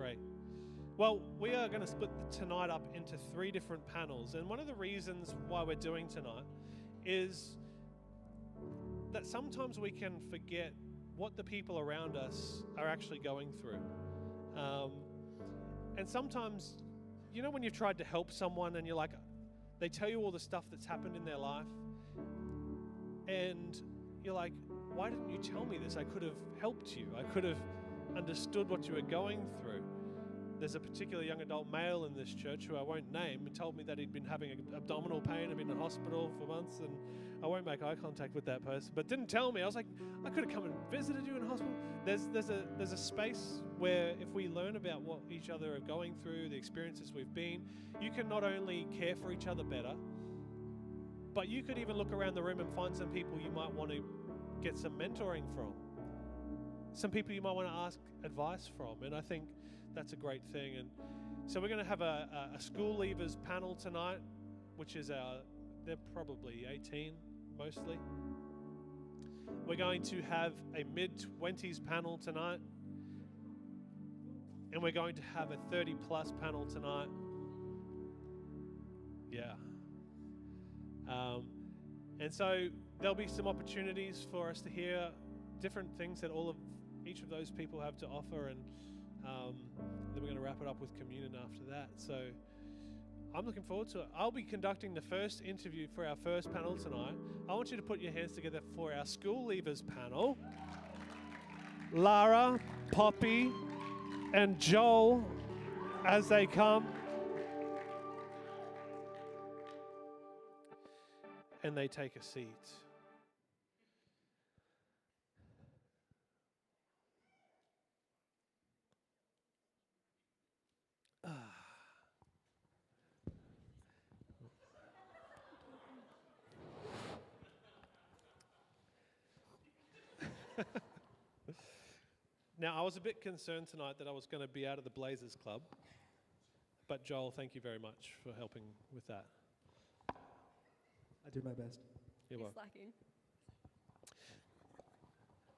great. Well, we are going to split tonight up into 3 different panels. And one of the reasons why we're doing tonight is that sometimes we can forget what the people around us are actually going through. And sometimes, you know, when you've tried to help someone and you're like, they tell you all the stuff that's happened in their life, and you're like, why didn't you tell me this? I could have helped you. I could have understood what you were going through. There's a particular young adult male in this church who I won't name, who told me that he'd been having abdominal pain and been in hospital for months, and I won't make eye contact with that person, but didn't tell me. I was like, I could have come and visited you in hospital. There's a space where if we learn about what each other are going through, the experiences we've been, you can not only care for each other better, but you could even look around the room and find some people you might want to get some mentoring from, some people you might want to ask advice from, and I think that's a great thing. And so we're going to have a school leavers panel tonight, which is they're probably 18 mostly. We're going to have a mid-20s panel tonight, and we're going to have a 30-plus panel tonight. Yeah. And so there'll be some opportunities for us to hear different things that each of those people have to offer, and then we're going to wrap it up with communion after that. So I'm looking forward to it. I'll be conducting the first interview for our first panel tonight. I want you to put your hands together for our school leavers panel. Lara, Poppy, and Joel as they come. And they take a seat. Now, I was a bit concerned tonight that I was going to be out of the Blazers Club, but Joel, thank you very much for helping with that. I do my best. You're welcome. Slacking.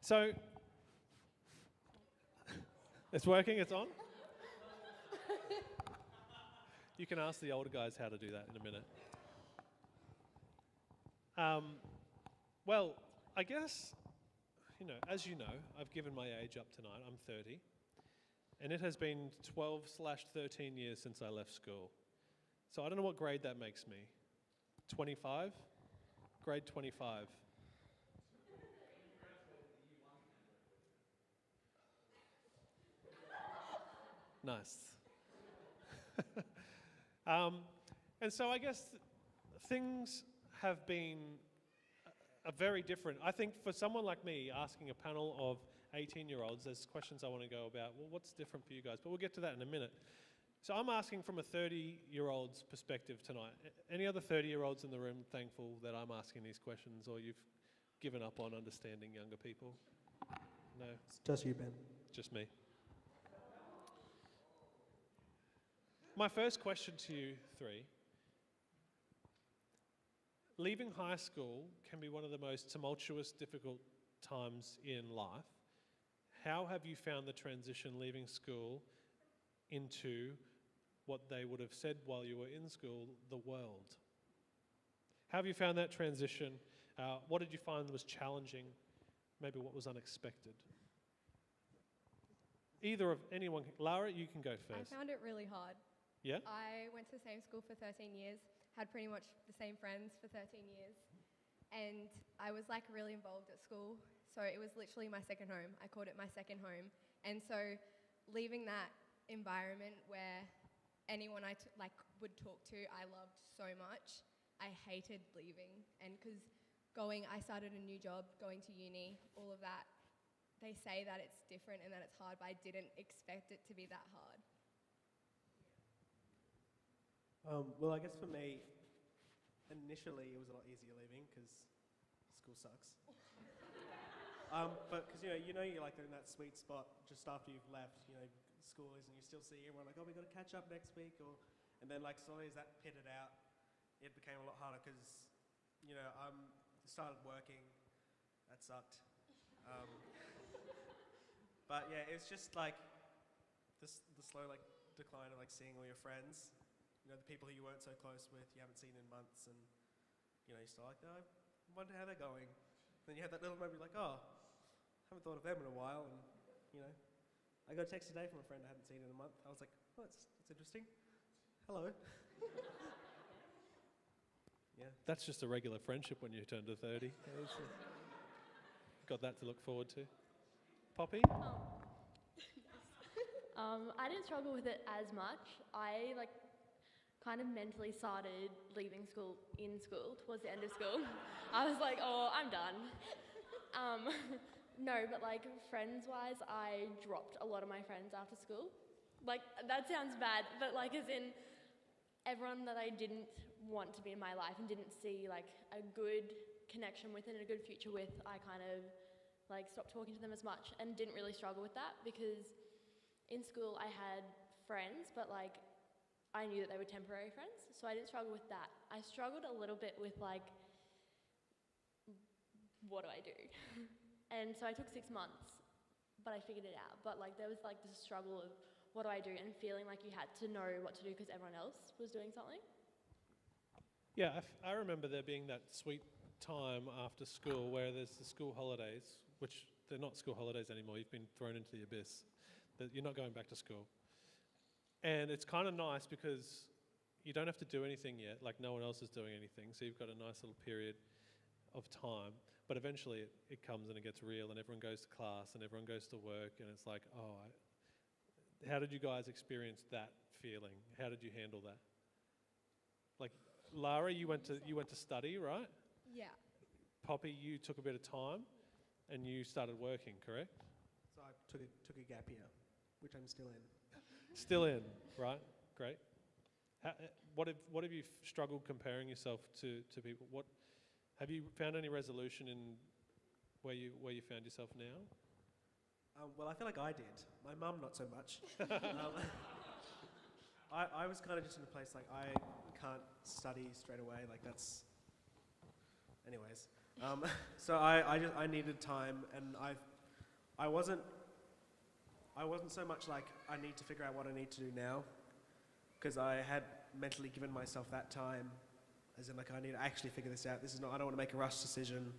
So, it's working, it's on? You can ask the older guys how to do that in a minute. Well, I guess, as you know, I've given my age up tonight. I'm 30. And it has been 12/13 years since I left school. So I don't know what grade that makes me. 25? Grade 25. Nice. And so I guess things have been very different. I think for someone like me, asking a panel of 18-year-olds, there's questions I want to go about. Well, what's different for you guys? But we'll get to that in a minute. So I'm asking from a 30-year-old's perspective tonight. Any other 30-year-olds in the room thankful that I'm asking these questions, or you've given up on understanding younger people? No? It's just you, Ben. Just me. My first question to you three. Leaving high school can be one of the most tumultuous, difficult times in life. How have you found the transition leaving school into what they would have said while you were in school, the world? How have you found that transition? What did you find was challenging? Maybe what was unexpected? Either of anyone. Lara, you can go first. I found it really hard. Yeah? I went to the same school for 13 years, had pretty much the same friends for 13 years, and I was like really involved at school, so it was literally my second home. I called it my second home, and so leaving that environment where anyone I would talk to I loved so much, I hated leaving. And because I started a new job, going to uni, all of that, they say that it's different and that it's hard, but I didn't expect it to be that hard. Well, I guess for me, initially it was a lot easier leaving because school sucks. But because you're like in that sweet spot just after you've left, school is, and you still see everyone like, oh, we got to catch up next week, and then like slowly as that pitted out, it became a lot harder because I started working, that sucked. But yeah, it's just like the slow like decline of like seeing all your friends, you know, the people who you weren't so close with, you haven't seen in months, and you know, you start like, oh, I wonder how they're going. Then you have that little moment, you're like, oh, I haven't thought of them in a while, and you know, I got a text today from a friend I hadn't seen in a month. I was like, oh, that's interesting. Hello. Yeah. That's just a regular friendship when you turn to 30. Got that to look forward to. Poppy? I didn't struggle with it as much. I kind of mentally started leaving school in school towards the end of school. I was like, oh, I'm done. No, but like friends-wise, I dropped a lot of my friends after school. Like, that sounds bad, but like as in everyone that I didn't want to be in my life and didn't see like a good connection with and a good future with, I kind of like stopped talking to them as much and didn't really struggle with that because in school I had friends, but like I knew that they were temporary friends, so I didn't struggle with that. I struggled a little bit with like, what do I do? And so I took 6 months, but I figured it out. But like there was like this struggle of what do I do and feeling like you had to know what to do because everyone else was doing something. Yeah, I remember there being that sweet time after school where there's the school holidays, which they're not school holidays anymore. You've been thrown into the abyss. You're not going back to school. And it's kind of nice because you don't have to do anything yet, like no one else is doing anything, so you've got a nice little period of time. But eventually it comes and it gets real and everyone goes to class and everyone goes to work and it's like, oh, how did you guys experience that feeling? How did you handle that? Like, Lara, you went to study, right? Yeah. Poppy, you took a bit of time and you started working, correct? So I took a gap year, which I'm still in. Still in, right? Great. What have you struggled comparing yourself to people? What have you found any resolution in where you found yourself now? Well, I feel like I did. My mum, not so much. I was kind of just in a place like I can't study straight away. Like that's. Anyways, so I needed time, and I wasn't so much like I need to figure out what I need to do now, because I had mentally given myself that time, as in like I need to actually figure this out. I don't want to make a rush decision.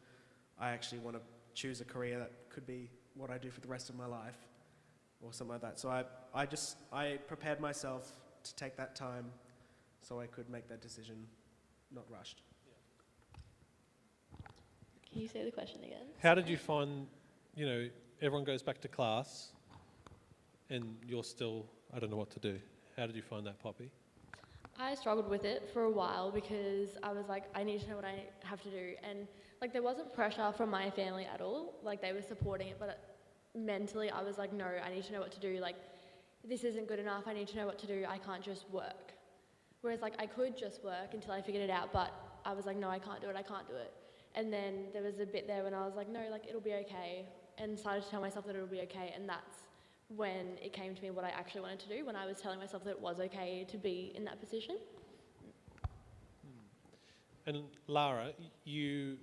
I actually want to choose a career that could be what I do for the rest of my life, or something like that. So I prepared myself to take that time, so I could make that decision, not rushed. Can you say the question again? How did you find, everyone goes back to class and you're still, I don't know what to do. How did you find that, Poppy? I struggled with it for a while because I was like, I need to know what I have to do. And like there wasn't pressure from my family at all. Like they were supporting it, but mentally I was like, no, I need to know what to do. Like this isn't good enough. I need to know what to do. I can't just work. Whereas like I could just work until I figured it out, but I was like, no, I can't do it. I can't do it. And then there was a bit there when I was like, no, like it'll be okay. And started to tell myself that it'll be okay. And that's when it came to me what I actually wanted to do, when I was telling myself that it was okay to be in that position. And Lara, you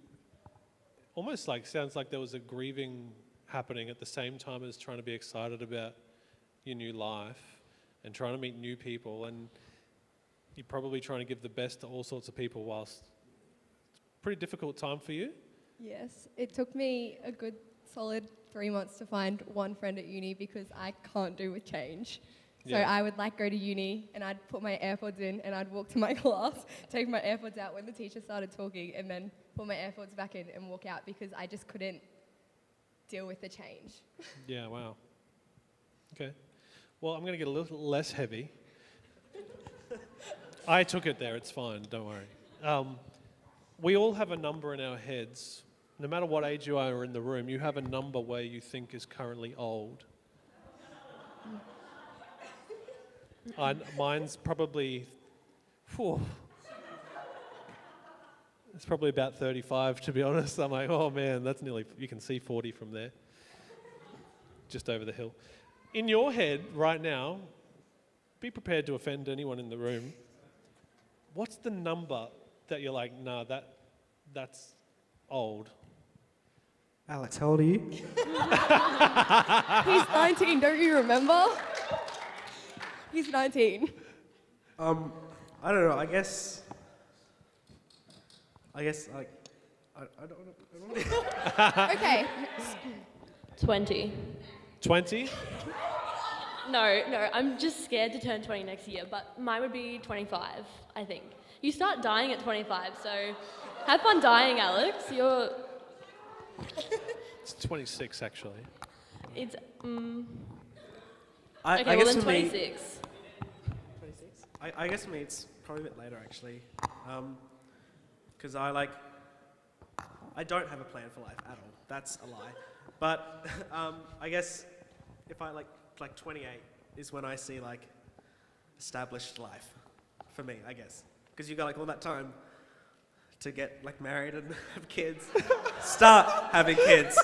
almost like, sounds like there was a grieving happening at the same time as trying to be excited about your new life and trying to meet new people, and you're probably trying to give the best to all sorts of people whilst it's a pretty difficult time for you. Yes, it took me a good solid 3 months to find one friend at uni because I can't do with change. So I would like go to uni and I'd put my AirPods in and I'd walk to my class, take my AirPods out when the teacher started talking and then put my AirPods back in and walk out because I just couldn't deal with the change. Yeah, wow. Okay. Well, I'm going to get a little less heavy. I took it there, it's fine, don't worry. We all have a number in our heads. No matter what age you are in the room, you have a number where you think is currently old. Mine's probably, it's probably about 35 to be honest. I'm like, oh man, that's nearly, you can see 40 from there, just over the hill. In your head right now, be prepared to offend anyone in the room. What's the number that you're like, nah, that's old? Alex, how old are you? He's 19, don't you remember? He's 19. I don't know. I guess like I don't know. Okay. 20. 20? No, I'm just scared to turn 20 next year, but mine would be 25, I think. You start dying at 25, so have fun dying, Alex. It's 26, actually. It's, I okay, well guess then for me, 26. 26. I guess for me it's probably a bit later actually, because I don't have a plan for life at all. That's a lie. But I guess if I like 28 is when I see like established life for me, I guess, because you got like all that time to get like married and have kids, start having kids.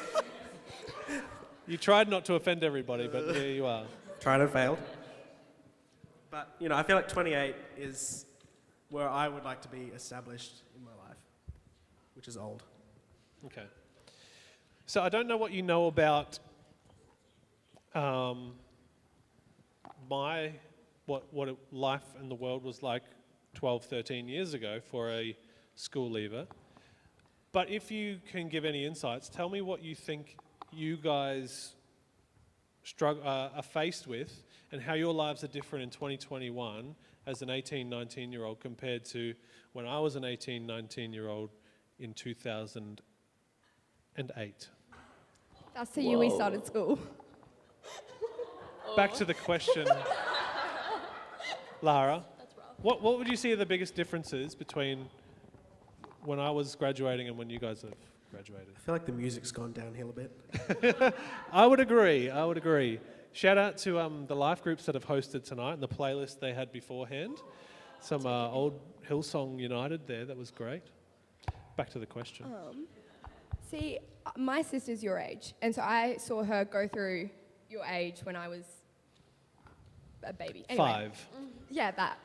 You tried not to offend everybody, but here you are. Tried and failed. But I feel like 28 is where I would like to be established in my life, which is old. Okay. So I don't know what you know about life in the world was like 12, 13 years ago for a school leaver. But if you can give any insights, tell me what you think you guys are faced with and how your lives are different in 2021 as an 18, 19-year-old compared to when I was an 18, 19-year-old in 2008. That's the year we started school. Back to the question, Lara. That's rough. What would you see are the biggest differences between when I was graduating and when you guys have graduated? I feel like the music's gone downhill a bit. I would agree. Shout out to the life groups that have hosted tonight and the playlist they had beforehand. Some old Hillsong United there, that was great. Back to the question. See, my sister's your age, and so I saw her go through your age when I was a baby. Anyway, 5. Yeah, that.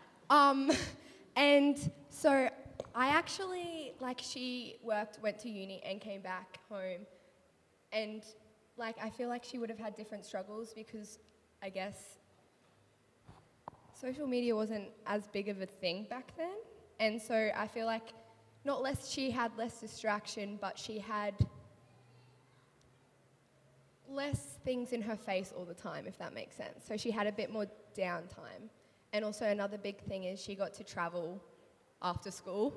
And so I actually, she went to uni and came back home, and I feel like she would have had different struggles because I guess social media wasn't as big of a thing back then. And so I feel like she had less distraction, but she had less things in her face all the time, if that makes sense. So she had a bit more downtime. And also another big thing is she got to travel after school.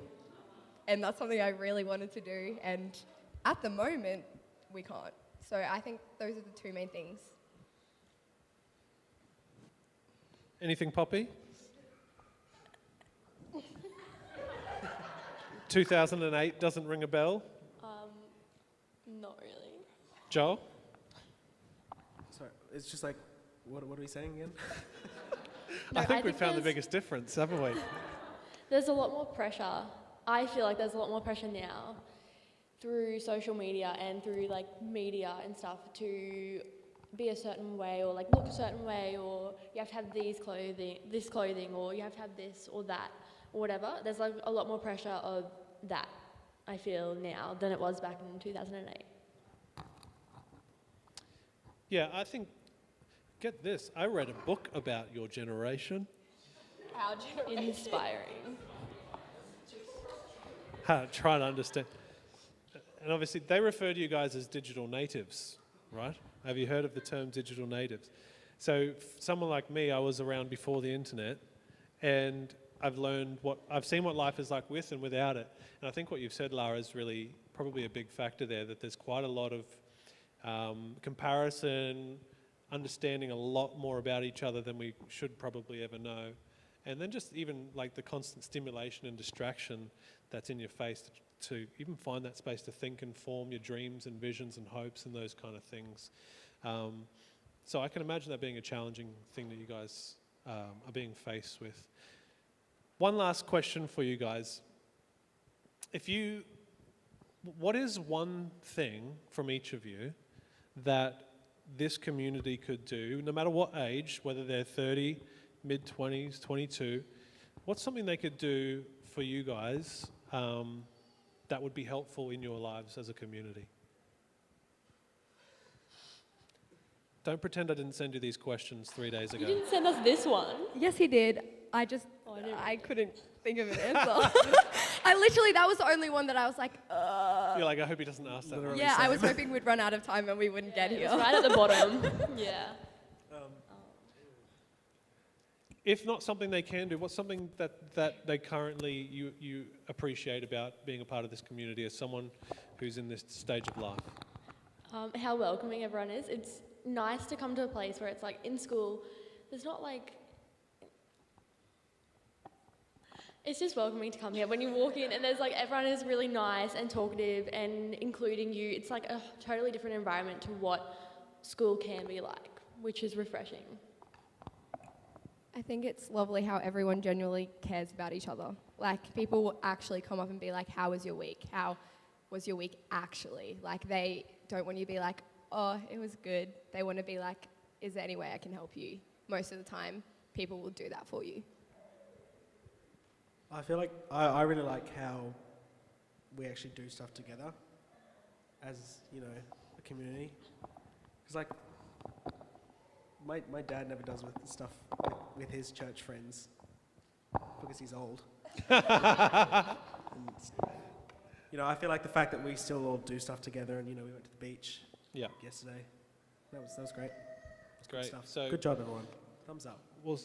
And that's something I really wanted to do. And at the moment, we can't. So I think those are the two main things. Anything, Poppy? 2008 doesn't ring a bell? Not really. Joel? Sorry, it's just like, what are we saying again? I think we've found the biggest difference, haven't we? There's a lot more pressure. I feel like there's a lot more pressure now through social media and through media and stuff to be a certain way or look a certain way, or you have to have this clothing, or you have to have this or that or whatever. There's a lot more pressure of that, I feel, now than it was back in 2008. Yeah, I think, get this, I read a book about your generation. Our generation. Inspiring. Try to understand. And obviously, they refer to you guys as digital natives, right? Have you heard of the term digital natives? So, someone like me, I was around before the internet, and I've seen what life is like with and without it. And I think what you've said, Lara, is really probably a big factor there, that there's quite a lot of comparison, understanding a lot more about each other than we should probably ever know. And then just even the constant stimulation and distraction that's in your face to even find that space to think and form your dreams and visions and hopes and those kind of things. So I can imagine that being a challenging thing that you guys are being faced with. One last question for you guys. What is one thing from each of you that this community could do, no matter what age, whether they're 30, mid-20s, 22, what's something they could do for you guys that would be helpful in your lives as a community? Don't pretend I didn't send you these questions 3 days ago. You didn't send us this one. Yes, he did. I couldn't think of an answer. That was the only one that I was like, You're like, I hope he doesn't ask that one. Yeah, I was hoping we'd run out of time and we wouldn't get here. It's right at the bottom. Yeah. If not something they can do, what's something that they currently you appreciate about being a part of this community as someone who's in this stage of life? How welcoming everyone is. It's nice to come to a place where it's like in school, there's not like, it's just welcoming to come here. When you walk in and there's like, everyone is really nice and talkative and including you. It's like a totally different environment to what school can be like, which is refreshing. I think it's lovely how everyone genuinely cares about each other. Like, people will actually come up and be like, how was your week? How was your week actually? Like, they don't want you to be like, oh, it was good. They want to be like, is there any way I can help you? Most of the time, people will do that for you. I feel like I really like how we actually do stuff together as, you know, a community. Because, like, my dad never does with stuff with his church friends because he's old. And, you know, I feel like the fact that we still all do stuff together, and, you know, we went to the beach yesterday. That was great. It's great. Stuff. So good job, everyone. Thumbs up. Well,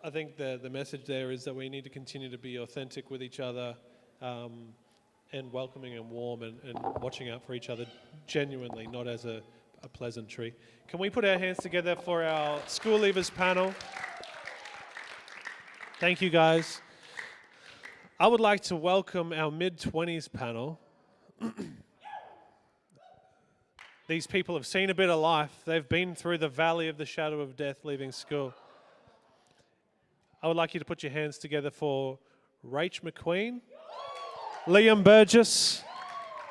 I think the message there is that we need to continue to be authentic with each other, and welcoming and warm, and watching out for each other genuinely, not as a pleasantry. Can we put our hands together for our school leavers panel? Thank you, guys. I would like to welcome our mid-20s panel. These people have seen a bit of life. They've been through the valley of the shadow of death leaving school. I would like you to put your hands together for Rach McQueen, Liam Burgess,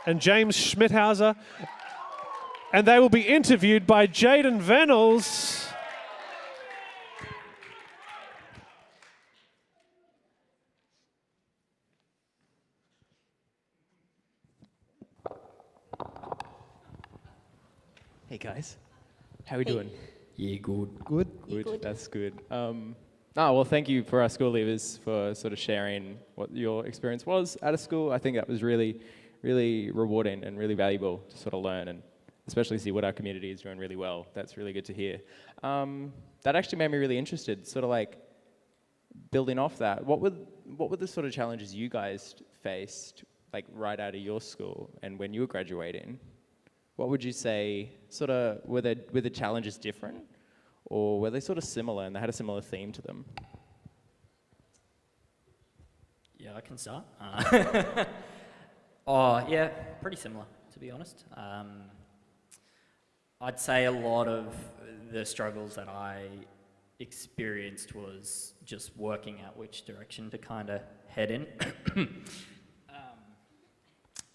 and James Schmidhauser. And they will be interviewed by Jaden Venables. Hey guys, how are we doing? Yeah, good. Good. That's good. Well, thank you for our school leavers for sort of sharing what your experience was at a school. I think that was really, really rewarding and really valuable to sort of learn, and especially see what our community is doing really well. That's really good to hear. That actually made me really interested, sort of like building off that. What were the sort of challenges you guys faced, like right out of your school and when you were graduating? What would you say, sort of, were the challenges different, or were they sort of similar and they had a similar theme to them? Yeah, I can start. Yeah, pretty similar, to be honest. I'd say a lot of the struggles that I experienced was just working out which direction to kind of head in.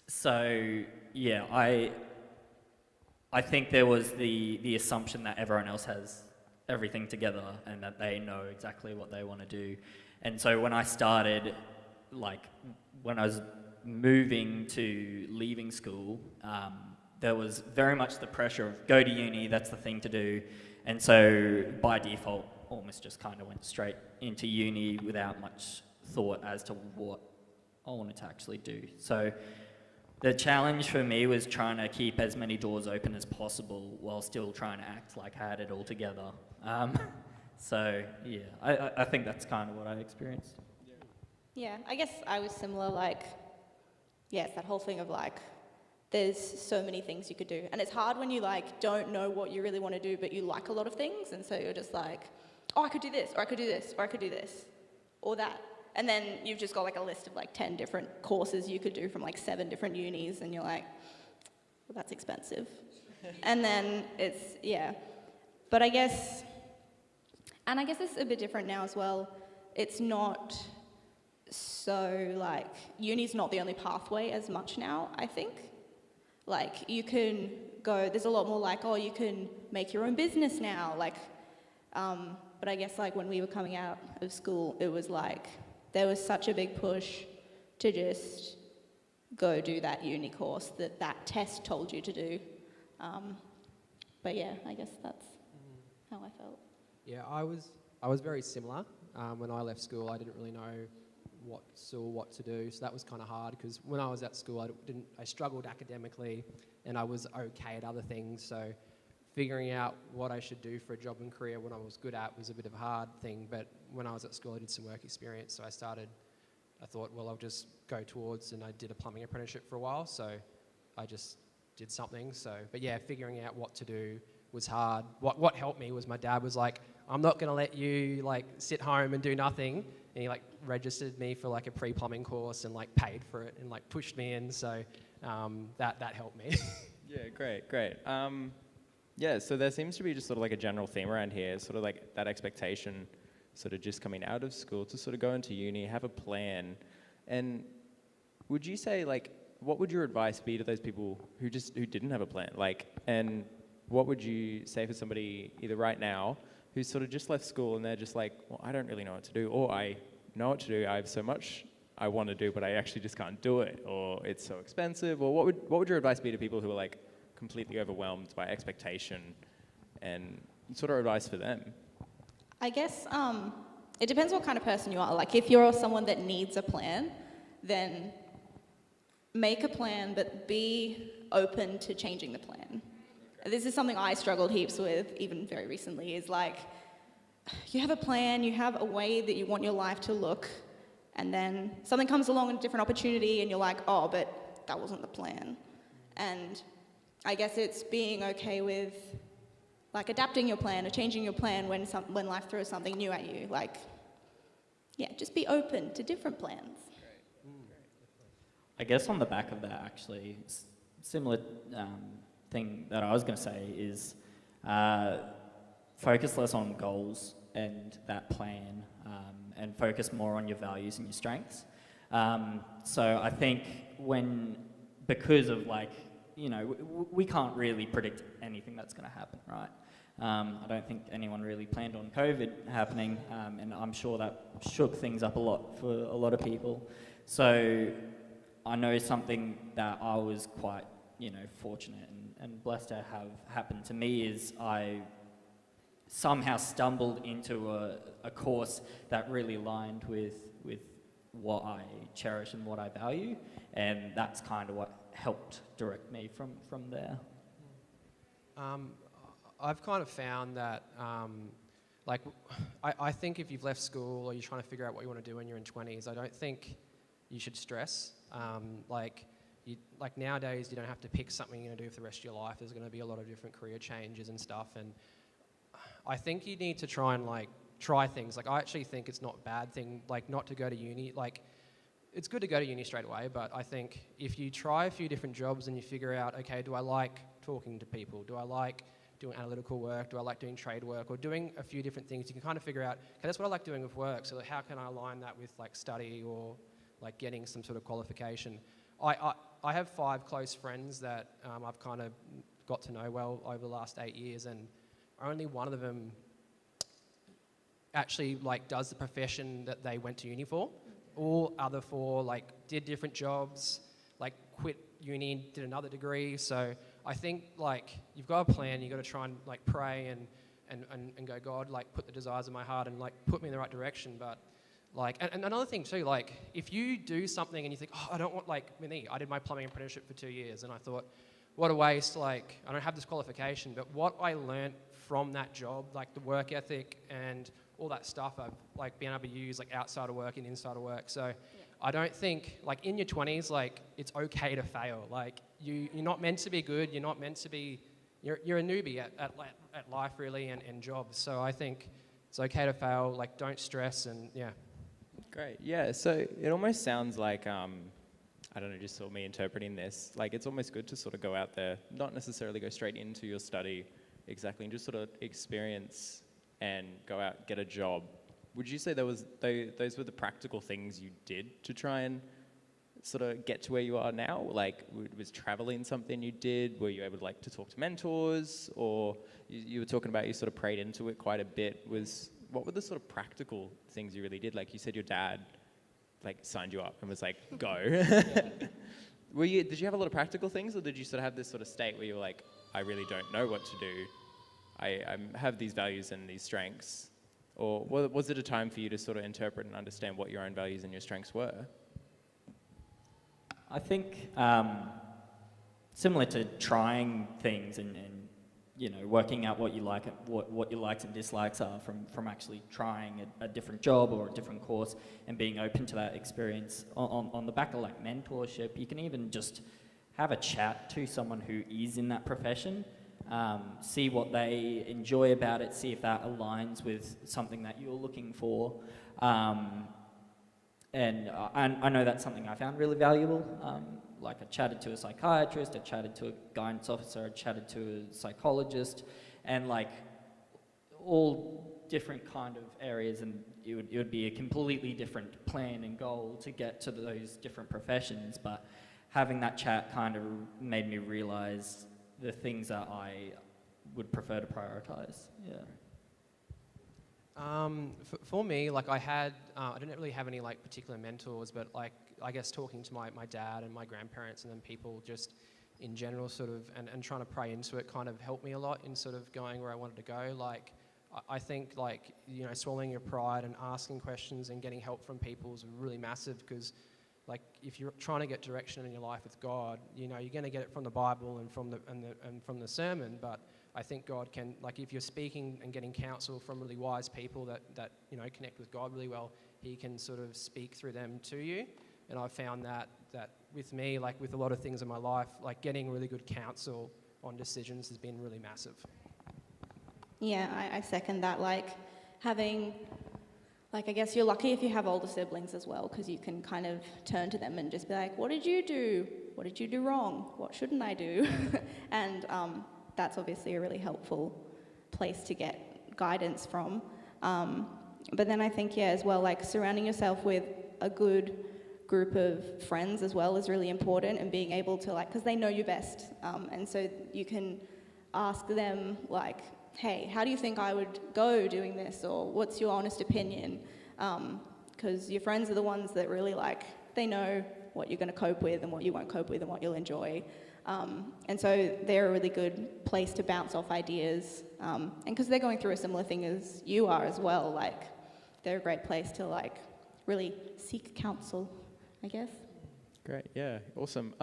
So, yeah, I think there was the assumption that everyone else has everything together and that they know exactly what they want to do. And so when I started, like, when I was moving to leaving school, there was very much the pressure of go to uni, that's the thing to do. And so by default, almost just kind of went straight into uni without much thought as to what I wanted to actually do. So the challenge for me was trying to keep as many doors open as possible while still trying to act like I had it all together. So yeah, I think that's kind of what I experienced. Yeah, I guess I was similar, like, yes, that whole thing of like, there's so many things you could do. And it's hard when you like don't know what you really want to do, but you like a lot of things. And so you're just like, oh, I could do this, or I could do this, or I could do this, or that. And then you've just got like a list of like 10 different courses you could do from like 7 different unis, and you're like, well, that's expensive. And then it's, yeah. But I guess it's a bit different now as well. It's not so like, uni's not the only pathway as much now, I think. Like, you can go, there's a lot more like, oh, you can make your own business now. Like, but I guess like when we were coming out of school, it was like, there was such a big push to just go do that uni course that test told you to do. But yeah, I guess how I felt. Yeah, I was very similar. When I left school, I didn't really know what to do, so that was kind of hard because when I was at school, I struggled academically, and I was okay at other things. So figuring out what I should do for a job and career when I was good at was a bit of a hard thing. But when I was at school, I did some work experience, so I thought, well, I'll just go towards, and I did a plumbing apprenticeship for a while, so I just did something. So, but yeah, figuring out what to do was hard. What helped me was my dad was like, I'm not going to let you like sit home and do nothing. And he like registered me for like a pre-plumbing course and like paid for it and like pushed me in. So that helped me. Yeah, great. Yeah, so there seems to be just sort of like a general theme around here, sort of like that expectation sort of just coming out of school to sort of go into uni, have a plan. And would you say like, what would your advice be to those people who didn't have a plan? Like, and what would you say for somebody either right now who's sort of just left school and they're just like, well, I don't really know what to do, or I know what to do, I have so much I want to do, but I actually just can't do it, or it's so expensive, or what would your advice be to people who are like completely overwhelmed by expectation, and sort of advice for them? I guess it depends what kind of person you are. Like if you're someone that needs a plan, then make a plan, but be open to changing the plan. This is something I struggled heaps with, even very recently, is like, you have a plan, you have a way that you want your life to look, and then something comes along, a different opportunity, and you're like, oh, but that wasn't the plan. And I guess it's being okay with like adapting your plan or changing your plan when life throws something new at you. Like, yeah, just be open to different plans. I guess on the back of that, actually, similar thing that I was going to say is focus less on goals and that plan, and focus more on your values and your strengths. So I think because of like, you know, we can't really predict anything that's going to happen, right? I don't think anyone really planned on COVID happening, and I'm sure that shook things up a lot for a lot of people. So I know something that I was quite, you know, fortunate and blessed to have happened to me is I somehow stumbled into a course that really aligned with what I cherish and what I value, and that's kind of what helped direct me from there. I've kind of found that, I think if you've left school or you're trying to figure out what you want to do when you're in 20s, I don't think you should stress. Like nowadays, you don't have to pick something you're going to do for the rest of your life. There's going to be a lot of different career changes and stuff, and I think you need to try and try things. Like I actually think it's not a bad thing, like not to go to uni. Like it's good to go to uni straight away, but I think if you try a few different jobs and you figure out, okay, do I like talking to people? Do I like doing analytical work? Do I like doing trade work? Or doing a few different things, you can kind of figure out, okay, that's what I like doing with work, so how can I align that with like study or like getting some sort of qualification? I have 5 close friends that I've kind of got to know well over the last 8 years, and only one of them actually like does the profession that they went to uni for. All other 4 like did different jobs, like quit uni and did another degree. So I think like you've got a plan, you've got to try and like pray and go, God, like put the desires of my heart and like put me in the right direction. But like, and another thing too, like if you do something and you think, oh, I don't want, like me, I did my plumbing apprenticeship for 2 years and I thought, what a waste, like I don't have this qualification, but what I learnt from that job, like the work ethic and all that stuff, I've like been able to use like outside of work and inside of work. So I don't think like in your 20s, like it's okay to fail. Like you're not meant to be good. You're not meant to be, you're a newbie at life really and jobs. So I think it's okay to fail. Like don't stress and yeah. Great. Yeah. So it almost sounds like, I don't know, just sort of me interpreting this, like it's almost good to sort of go out there, not necessarily go straight into your study exactly, and just sort of experience and go out, get a job. Would you say those were the practical things you did to try and sort of get to where you are now? Like, was traveling something you did? Were you able to like to talk to mentors? Or you were talking about you sort of prayed into it quite a bit. What were the sort of practical things you really did? Like you said your dad like signed you up and was like, go. Did you have a lot of practical things, or did you sort of have this sort of state where you were like, I really don't know what to do, I have these values and these strengths? Or was it a time for you to sort of interpret and understand what your own values and your strengths were? I think similar to trying things and you know, working out what you like, what your likes and dislikes are from actually trying a different job or a different course and being open to that experience. On the back of like mentorship, you can even just have a chat to someone who is in that profession, see what they enjoy about it, see if that aligns with something that you're looking for. And I know that's something I found really valuable. Like I chatted to a psychiatrist, I chatted to a guidance officer, I chatted to a psychologist, and like all different kind of areas, and it would be a completely different plan and goal to get to those different professions, but having that chat kind of made me realize the things that I would prefer to prioritize. Yeah. For me, like I didn't really have any like particular mentors, but like I guess talking to my dad and my grandparents and then people just in general sort of and trying to pray into it kind of helped me a lot in sort of going where I wanted to go. Like I think like, you know, swallowing your pride and asking questions and getting help from people is really massive, because like if you're trying to get direction in your life with God, you know, you're going to get it from the Bible and from the sermon, but I think God can, like if you're speaking and getting counsel from really wise people that you know, connect with God really well, he can sort of speak through them to you. And I've found that with me, like with a lot of things in my life, like getting really good counsel on decisions has been really massive. Yeah, I second that. Like having, like I guess you're lucky if you have older siblings as well, because you can kind of turn to them and just be like, what did you do? What did you do wrong? What shouldn't I do? And that's obviously a really helpful place to get guidance from. But then I think, yeah, as well, like surrounding yourself with a good group of friends as well is really important, and being able to, like, because they know you best. And so you can ask them, like, hey, how do you think I would go doing this? Or what's your honest opinion? Because your friends are the ones that really, like, they know what you're going to cope with and what you won't cope with and what you'll enjoy. And so they're a really good place to bounce off ideas. And because they're going through a similar thing as you are as well, like, they're a great place to, like, really seek counsel, I guess. Great, yeah, awesome.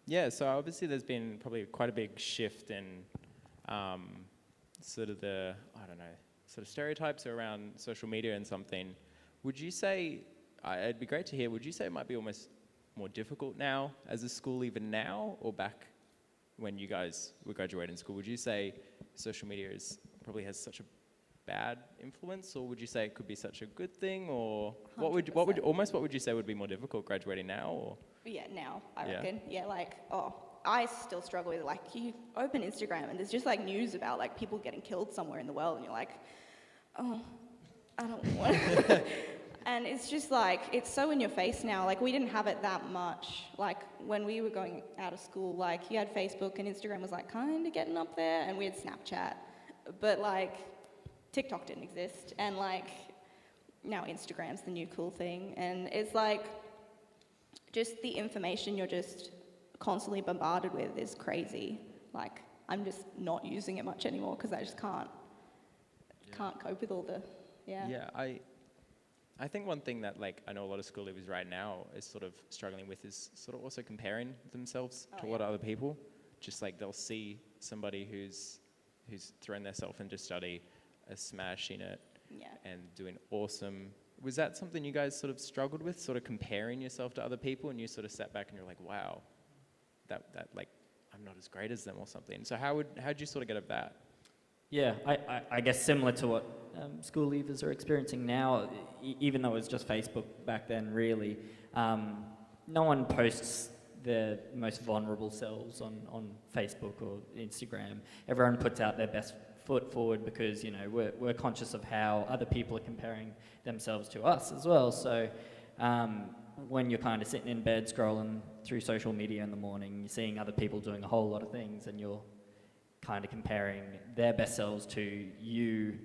Yeah, so obviously there's been probably quite a big shift in sort of the, I don't know, sort of stereotypes around social media and something. Would you say, it'd be great to hear, would you say it might be almost more difficult now as a school even now, or back when you guys were graduating school? Would you say social media probably has such a bad influence, or would you say it could be such a good thing, or what would you say would be more difficult, graduating now, or? Yeah, now, I reckon. Yeah, like, I still struggle with, like, you open Instagram and there's just, like, news about, like, people getting killed somewhere in the world, and you're like, oh, I don't want to. And it's just, like, it's so in your face now. Like, we didn't have it that much. Like, when we were going out of school, like, you had Facebook and Instagram was, like, kind of getting up there, and we had Snapchat. But, like, TikTok didn't exist. And, like, now Instagram's the new cool thing. And it's, like, just the information you're just constantly bombarded with is crazy. Like, I'm just not using it much anymore because I just can't cope with all the, Yeah, I think one thing that, like, I know a lot of school leavers right now is sort of struggling with is sort of also comparing themselves to a lot of other people. Just like they'll see somebody who's thrown themselves into study, smashing it, and doing awesome. Was that something you guys sort of struggled with, sort of comparing yourself to other people, and you sort of sat back and you're like, wow, that like, I'm not as great as them or something? So how'd you sort of get at that? Yeah, I guess similar to what school leavers are experiencing now, even though it was just Facebook back then, really, no one posts their most vulnerable selves on Facebook or Instagram. Everyone puts out their best foot forward because, you know, we're conscious of how other people are comparing themselves to us as well. So when you're kind of sitting in bed scrolling through social media in the morning, you're seeing other people doing a whole lot of things, and you're kind of comparing their best selves to you,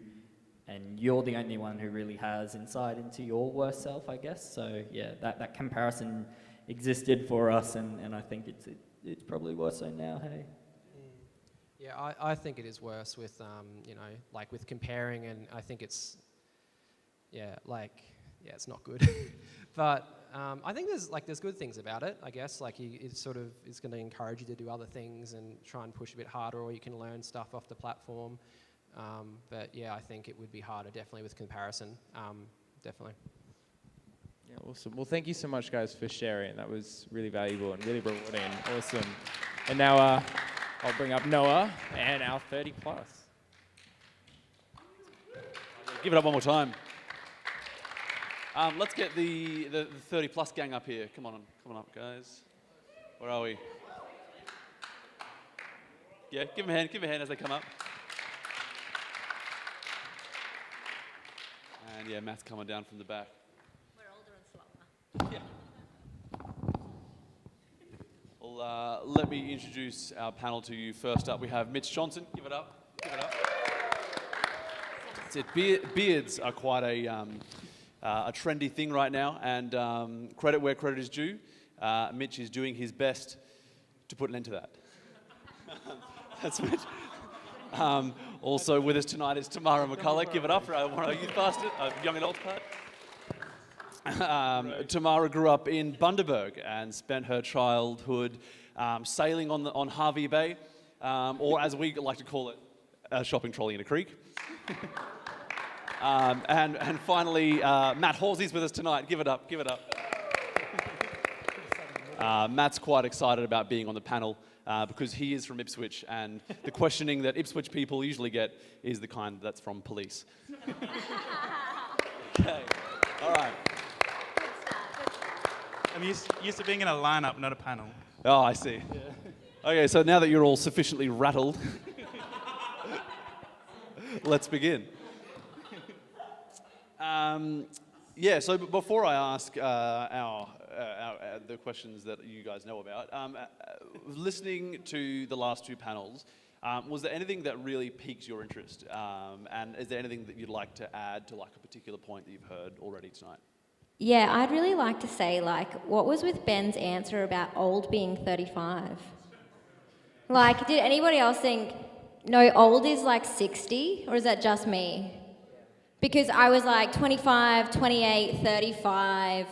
and you're the only one who really has insight into your worst self, I guess. So yeah, that comparison existed for us, and I think it's probably worse so now, hey? Yeah, I think it is worse with, like with comparing, and I think it's, it's not good. But I think there's good things about it, I guess. Like it sort of is going to encourage you to do other things and try and push a bit harder, or you can learn stuff off the platform. But yeah, I think it would be harder, definitely with comparison, definitely. Yeah, awesome. Well, thank you so much, guys, for sharing. That was really valuable and really rewarding. Awesome. And now I'll bring up Noah and our 30 plus. Give it up one more time. Let's get the 30 plus gang up here. Come on up, guys. Where are we? Yeah, give them a hand as they come up. And yeah, Matt's coming down from the back. We're older and slower. Yeah. Well, let me introduce our panel to you. First up, we have Mitch Johnson. Give it up. Give it up. That's it. Beards are quite a trendy thing right now, and credit where credit is due. Mitch is doing his best to put an end to that. That's Mitch. Also with us tonight is Tamara McCulloch. Give it up for one of our youth pastors, young adults part. Tamara grew up in Bundaberg and spent her childhood sailing on Harvey Bay, or as we like to call it, a shopping trolley in a creek. And finally, Matt Halsey's with us tonight. Give it up, give it up. Matt's quite excited about being on the panel because he is from Ipswich, and the questioning that Ipswich people usually get is the kind that's from police. Okay, all right. I'm used to being in a lineup, not a panel. Oh, I see. Yeah. Okay, so now that you're all sufficiently rattled, let's begin. So before I ask the questions that you guys know about, listening to the last two panels, was there anything that really piqued your interest? And is there anything that you'd like to add to like a particular point that you've heard already tonight? Yeah, I'd really like to say, like, what was with Ben's answer about old being 35? Like, did anybody else think, no, old is like 60? Or is that just me? Because I was like 25, 28, 35,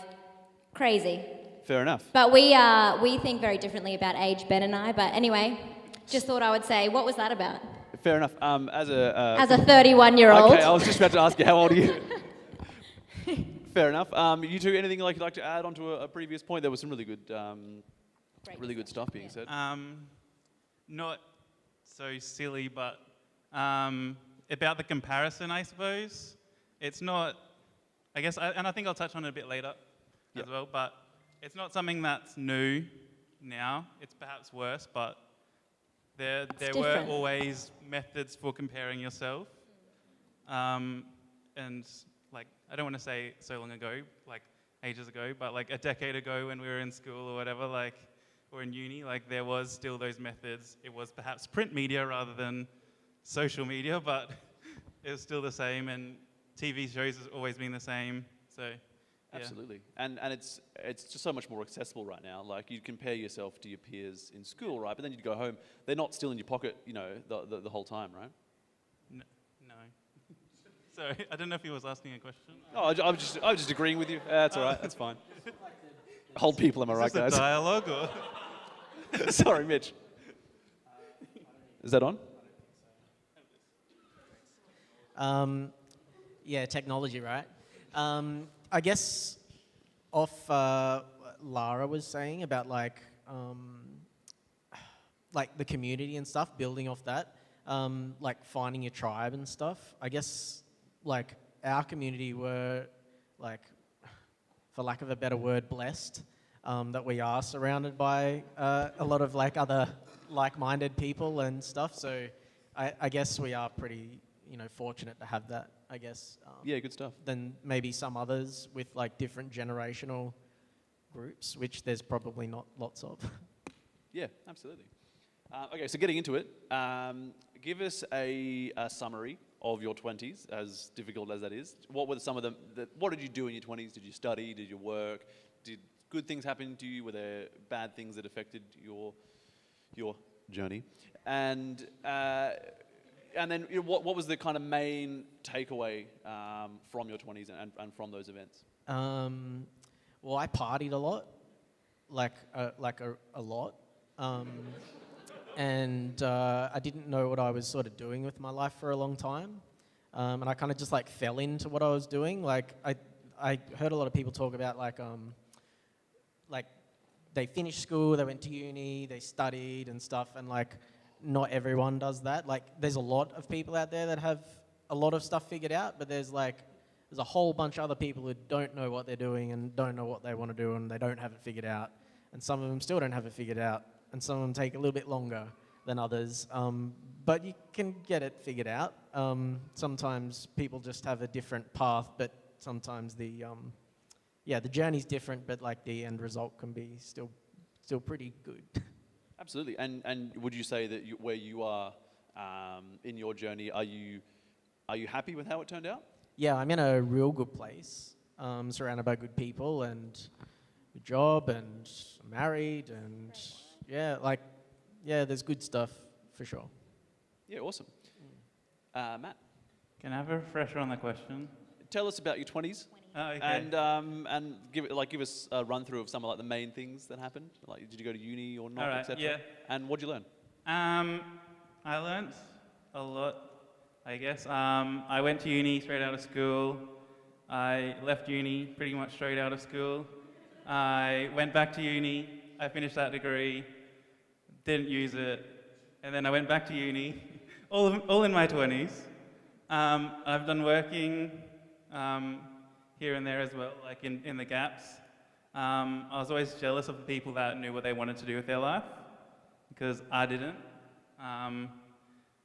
crazy. Fair enough. But we think very differently about age, Ben and I. But anyway, just thought I would say, what was that about? Fair enough. As a 31-year-old. Okay, I was just about to ask you, how old are you? Fair enough. You two, anything you'd like to add onto a previous point? There was some really good stuff being said. Not so silly, but about the comparison, I suppose. It's not, I guess, and I think I'll touch on it a bit later as well, but it's not something that's new now. It's perhaps worse, but there were always methods for comparing yourself. And like, I don't want to say so long ago, like ages ago, but like a decade ago when we were in school or whatever, like, or in uni, like there was still those methods. It was perhaps print media rather than social media, but it was still the same, and TV shows has always been the same. So, yeah. Absolutely, and it's just so much more accessible right now. Like you'd compare yourself to your peers in school, right? But then you'd go home; they're not still in your pocket, you know, the whole time, right? No. Sorry, I don't know if he was asking a question. Oh, I was just agreeing with you. That's all right. That's fine. Old people, am I right, guys? Is this a dialogue or? Sorry, Mitch. Is that on? Technology, right? I guess off Lara was saying about like the community and stuff, building off that, like finding your tribe and stuff. I guess like our community were like, for lack of a better word, blessed that we are surrounded by a lot of like other like-minded people and stuff. So I guess we are pretty, fortunate to have that, I guess. Yeah, good stuff. Than maybe some others with like different generational groups, which there's probably not lots of. Yeah, absolutely. Okay, so getting into it, give us a summary of your 20s, as difficult as that is. What were some of them? What did you do in your 20s? Did you study? Did you work? Did good things happen to you? Were there bad things that affected your journey? and then what was the kind of main takeaway from your 20s and from those events? Well, I partied a lot, like a lot. And I didn't know what I was sort of doing with my life for a long time. And I kind of just like fell into what I was doing. Like I heard a lot of people talk about like they finished school, they went to uni, they studied and stuff, and like not everyone does that. Like there's a lot of people out there that have a lot of stuff figured out, but there's a whole bunch of other people who don't know what they're doing and don't know what they want to do, and they don't have it figured out. And some of them still don't have it figured out, and some of them take a little bit longer than others. But you can get it figured out. Sometimes people just have a different path, but sometimes the journey's different, but like the end result can be still pretty good. Absolutely. And would you say that where you are in your journey, are you happy with how it turned out? Yeah, I'm in a real good place, surrounded by good people and a job, and married, and there's good stuff for sure. Yeah, awesome. Matt? Can I have a refresher on the question? Tell us about your 20s. Oh, okay. And give us a run through of some of like the main things that happened. Like, did you go to uni or not, All right, etc. yeah. And what did you learn? I learnt a lot, I guess. I went to uni straight out of school. I left uni pretty much straight out of school. I went back to uni. I finished that degree. Didn't use it. And then I went back to uni, all in my 20s. I've done working here and there as well, like in the gaps. I was always jealous of the people that knew what they wanted to do with their life, because I didn't.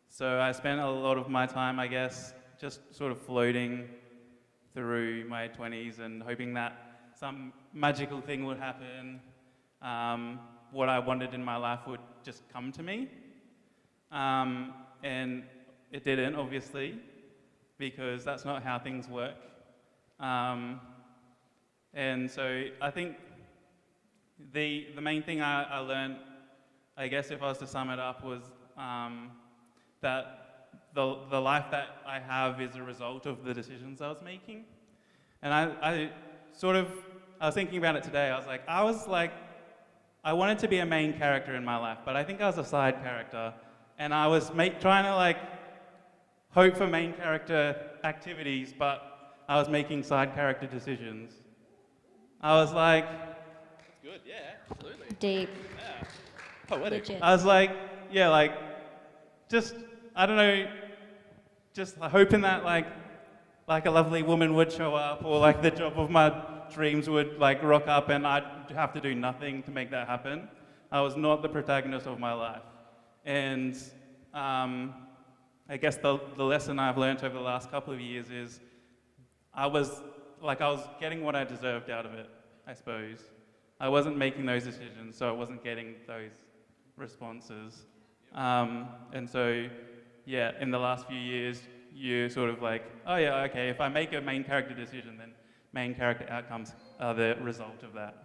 So I spent a lot of my time, I guess, just sort of floating through my 20s and hoping that some magical thing would happen. What I wanted in my life would just come to me. And it didn't, obviously, because that's not how things work. And so I think the main thing I learned, I guess if I was to sum it up, was that the life that I have is a result of the decisions I was making. And I was thinking about it today. I was like, I wanted to be a main character in my life, but I think I was a side character. And I was trying to like hope for main character activities, but I was making side character decisions. I was like... That's good, yeah, absolutely. Deep. Yeah. Poetic. Legit. I was like, yeah, like, just, I don't know, just hoping that like a lovely woman would show up, or like the job of my dreams would like rock up and I'd have to do nothing to make that happen. I was not the protagonist of my life. And I guess the lesson I've learned over the last couple of years is I was getting what I deserved out of it, I suppose. I wasn't making those decisions, so I wasn't getting those responses. And so, yeah, in the last few years, you're sort of like, oh yeah, okay, if I make a main character decision, then main character outcomes are the result of that.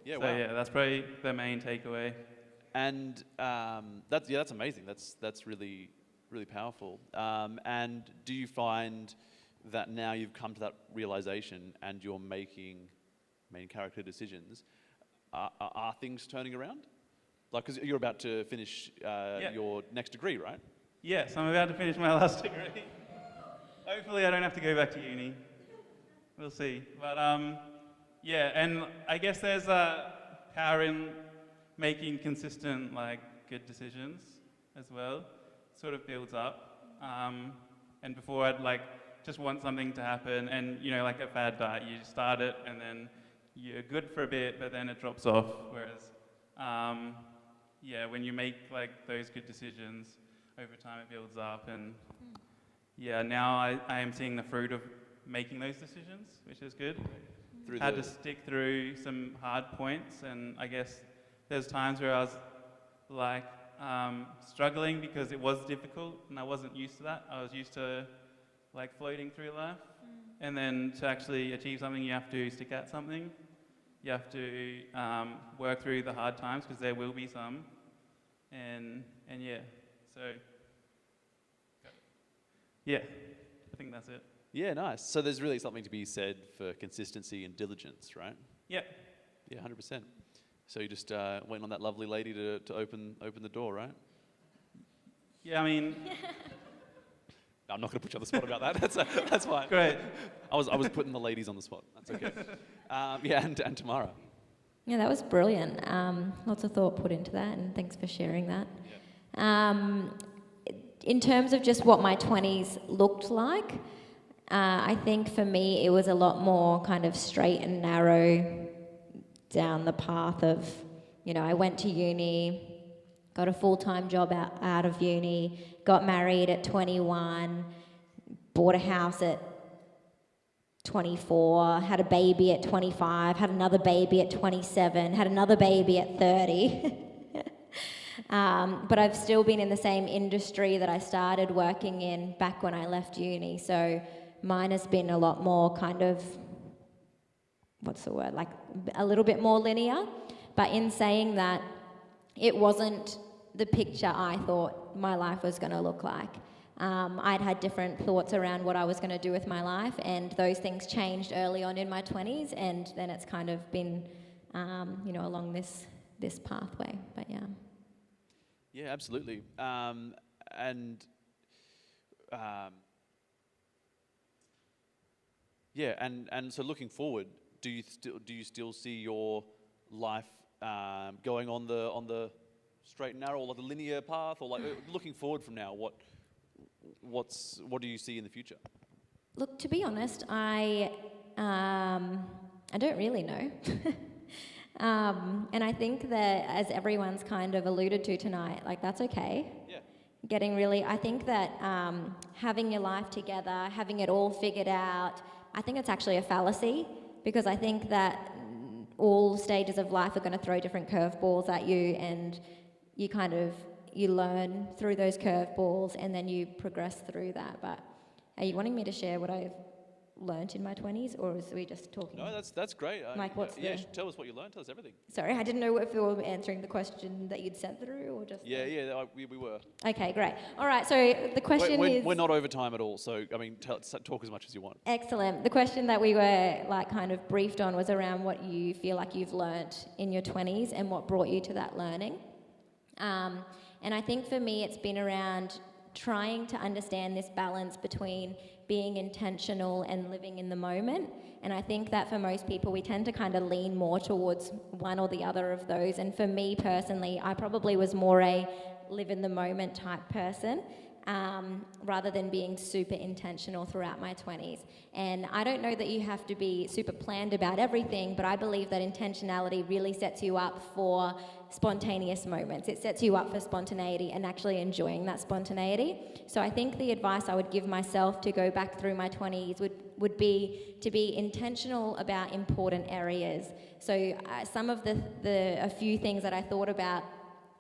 Yeah, so wow. yeah, that's probably the main takeaway. And that's amazing. That's really, really powerful. And do you find that now you've come to that realization and you're making main character decisions, are things turning around? Like, because you're about to finish your next degree, right? Yes, I'm about to finish my last degree. Hopefully I don't have to go back to uni. We'll see. But yeah, and I guess there's a power in making consistent, like, good decisions as well. It sort of builds up. And before I'd like just want something to happen, and you know, like a fad diet, you start it and then you're good for a bit, but then it drops off. Whereas, yeah, when you make like those good decisions, over time it builds up. And yeah, now I am seeing the fruit of making those decisions, which is good. Had to stick through some hard points, and I guess there's times where I was like struggling because it was difficult and I wasn't used to that. I was used to like floating through life. And then to actually achieve something, you have to stick at something. You have to work through the hard times, because there will be some. And yeah, So, yeah, I think that's it. Yeah, nice. So there's really something to be said for consistency and diligence, right? Yeah. Yeah, 100%. So you just went on that lovely lady to open the door, right? Yeah, I mean... I'm not going to put you on the spot about that. That's fine. Great. I was putting the ladies on the spot. That's okay. Yeah, and Tamara. Yeah, that was brilliant. Lots of thought put into that, and thanks for sharing that. Yeah. In terms of just what my 20s looked like, I think for me it was a lot more kind of straight and narrow down the path of, I went to uni, got a full-time job out of uni, got married at 21, bought a house at 24, had a baby at 25, had another baby at 27, had another baby at 30. But I've still been in the same industry that I started working in back when I left uni. So mine has been a lot more kind of, like a little bit more linear. But in saying that, it wasn't the picture I thought my life was going to look like. I'd had different thoughts around what I was going to do with my life, and those things changed early on in my 20s, and then it's kind of been, along this pathway. But yeah. Yeah, absolutely. And so looking forward, do you still see your life going on the straight and narrow, or the linear path, or like looking forward from now? What do you see in the future? Look, to be honest, I don't really know. And I think that, as everyone's kind of alluded to tonight, like, that's okay. Yeah. I think that having your life together, having it all figured out, I think it's actually a fallacy, because I think that all stages of life are going to throw different curveballs at you, and you learn through those curveballs, and then you progress through that. But are you wanting me to share what I've learnt in my 20s, or is we just talking? No, that's great. Mike, tell us what you learned. Tell us everything. Sorry, I didn't know if you were answering the question that you'd sent through, or just... Yeah, we were. Okay, great. All right, so the question is... We're not over time at all, so, I mean, talk as much as you want. Excellent. The question that we were, kind of briefed on was around what you feel like you've learnt in your 20s and what brought you to that learning. And I think for me, it's been around trying to understand this balance between being intentional and living in the moment. And I think that for most people, we tend to kind of lean more towards one or the other of those. And for me personally, I probably was more a live in the moment type person, rather than being super intentional throughout my 20s. And I don't know that you have to be super planned about everything, but I believe that intentionality really sets you up for spontaneous moments. It sets you up for spontaneity and actually enjoying that spontaneity. So I think the advice I would give myself to go back through my 20s would be to be intentional about important areas. So some of a few things that I thought about,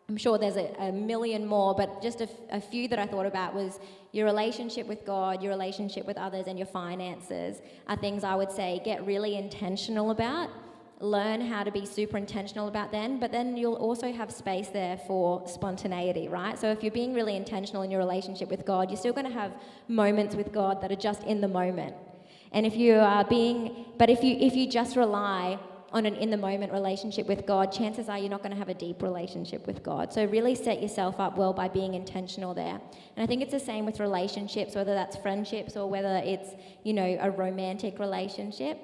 I'm sure there's a million more, but just a few that I thought about was your relationship with God, your relationship with others, and your finances are things I would say get really intentional about. Learn how to be super intentional about them, but then you'll also have space there for spontaneity, right? So if you're being really intentional in your relationship with God, you're still going to have moments with God that are just in the moment. And if you are if you just rely on an in-the-moment relationship with God, chances are you're not going to have a deep relationship with God. So really set yourself up well by being intentional there. And I think it's the same with relationships, whether that's friendships or whether it's, a romantic relationship.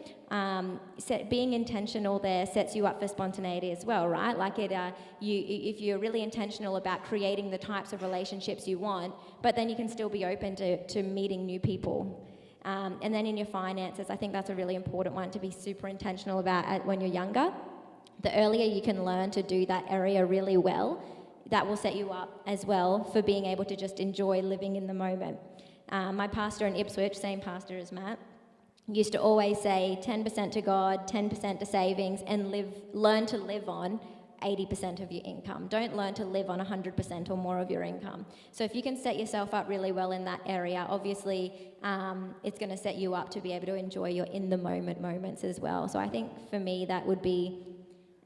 Being intentional there sets you up for spontaneity as well, right? Like if you're really intentional about creating the types of relationships you want, but then you can still be open to meeting new people. And then in your finances, I think that's a really important one to be super intentional about when you're younger. The earlier you can learn to do that area really well, that will set you up as well for being able to just enjoy living in the moment. My pastor in Ipswich, same pastor as Matt, used to always say 10% to God, 10% to savings, and learn to live on 80% of your income. Don't learn to live on 100% or more of your income. So if you can set yourself up really well in that area, obviously it's going to set you up to be able to enjoy your in-the-moment moments as well. So I think for me that would be